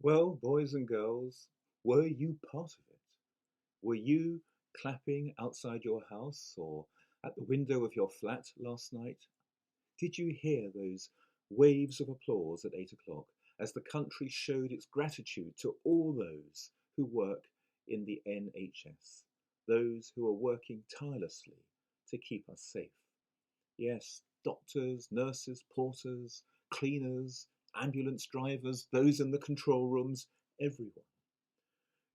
Well, boys and girls, were you part of it? Were you clapping outside your house or at the window of your flat last night? Did you hear those waves of applause at 8 o'clock as the country showed its gratitude to all those who work in the NHS, those who are working tirelessly to keep us safe? Yes, doctors, nurses, porters, cleaners, ambulance drivers, those in the control rooms, everyone.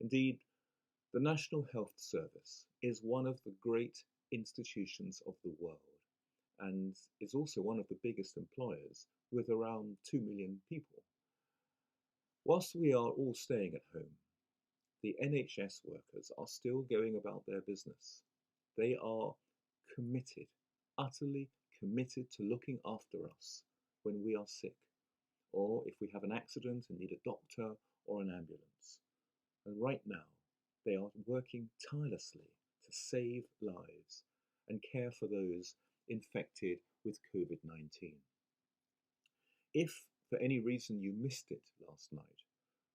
Indeed, the National Health Service is one of the great institutions of the world and is also one of the biggest employers with around 2 million people. Whilst we are all staying at home, the NHS workers are still going about their business. They are committed, utterly committed to looking after us when we are sick, or if we have an accident and need a doctor or an ambulance. And right now, they are working tirelessly to save lives and care for those infected with COVID-19. If for any reason you missed it last night,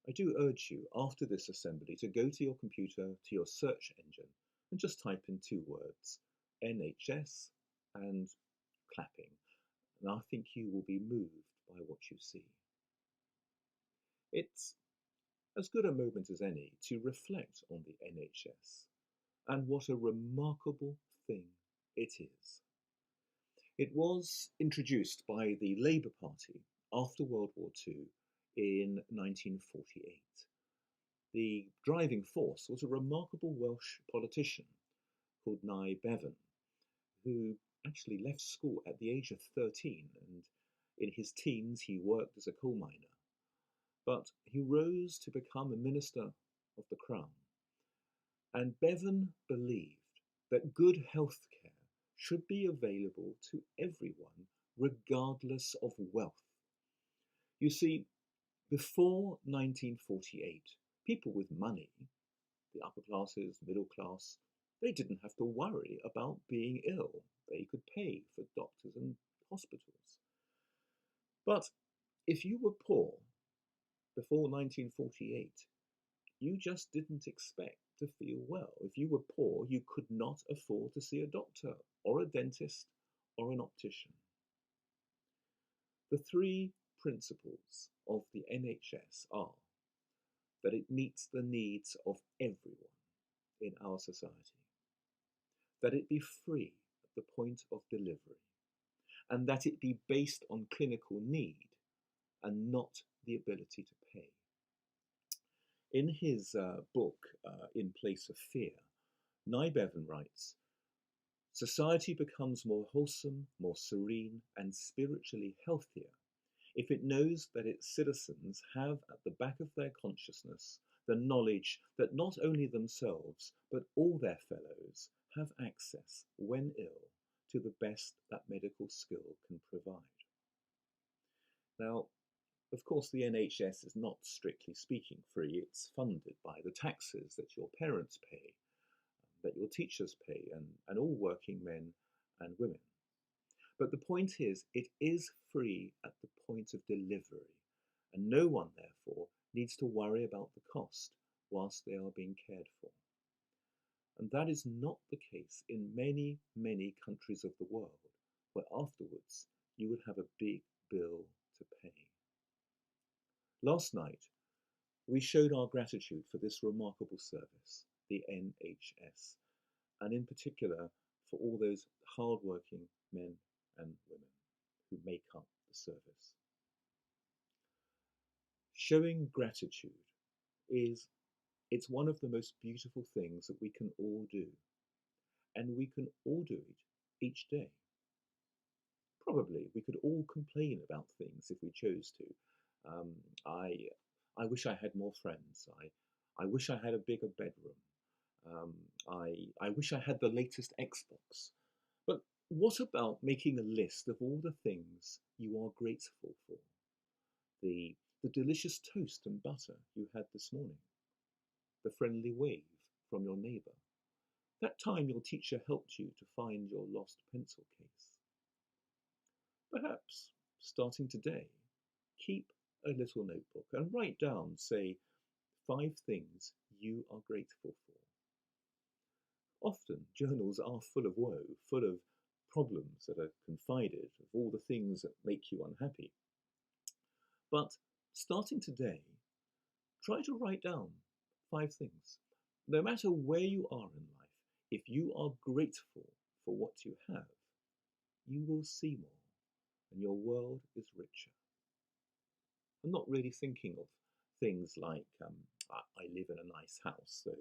I do urge you after this assembly to go to your computer, to your search engine, and just type in two words, NHS and clapping, and I think you will be moved by what you see. It's as good a moment as any to reflect on the NHS and what a remarkable thing it is. It was introduced by the Labour Party after World War II in 1948. The driving force was a remarkable Welsh politician called Nye Bevan, who actually left school at the age of 13, and in his teens he worked as a coal miner. But he rose to become a minister of the Crown. And Bevan believed that good health care should be available to everyone, regardless of wealth. You see, before 1948, people with money, the upper classes, middle class, they didn't have to worry about being ill. They could pay for doctors and hospitals. But if you were poor before 1948, you just didn't expect to feel well. If you were poor, you could not afford to see a doctor or a dentist or an optician. The three principles of the NHS are that it meets the needs of everyone in our society, that it be free at the point of delivery, and that it be based on clinical need and not the ability to pay. In his book, In Place of Fear, Nye Bevan writes, society becomes more wholesome, more serene, and spiritually healthier if it knows that its citizens have at the back of their consciousness the knowledge that not only themselves, but all their fellows have access, when ill, to the best that medical skill can provide. Now, of course, the NHS is not, strictly speaking, free. It's funded by the taxes that your parents pay, that your teachers pay, and all working men and women. But the point is, it is free at the point of delivery, and no one, therefore, needs to worry about the cost whilst they are being cared for. And that is not the case in many, many countries of the world, where afterwards you would have a big bill to pay. Last night, we showed our gratitude for this remarkable service, the NHS, and in particular for all those hard-working men and women who make up the service. Showing gratitude it's one of the most beautiful things that we can all do, and we can all do it each day. Probably we could all complain about things if we chose to. I wish I had more friends. I wish I had a bigger bedroom. I wish I had the latest Xbox. But what about making a list of all the things you are grateful for? The delicious toast and butter you had this morning. The friendly wave from your neighbour. That time your teacher helped you to find your lost pencil case. Perhaps, starting today, keep a little notebook and write down, say, 5 things you are grateful for. Often journals are full of woe, full of problems that are confided, of all the things that make you unhappy. But starting today, try to write down 5 things. No matter where you are in life, if you are grateful for what you have, you will see more and your world is richer. I'm not really thinking of things like I live in a nice house, so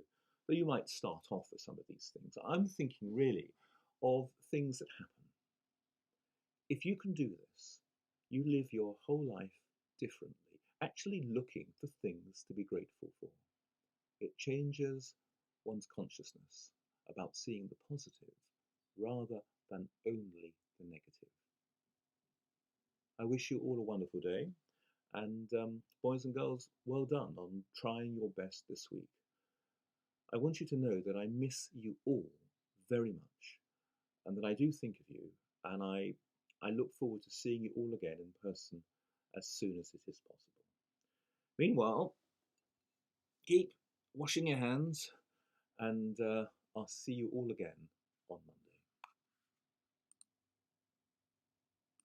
you might start off with some of these things. I'm thinking really of things that happen. If you can do this, you live your whole life differently, actually looking for things to be grateful for. It changes one's consciousness about seeing the positive rather than only the negative. I wish you all a wonderful day, and boys and girls, well done on trying your best this week. I want you to know that I miss you all very much, and that I do think of you, and I look forward to seeing you all again in person as soon as it is possible. Meanwhile, keep washing your hands, and I'll see you all again on Monday.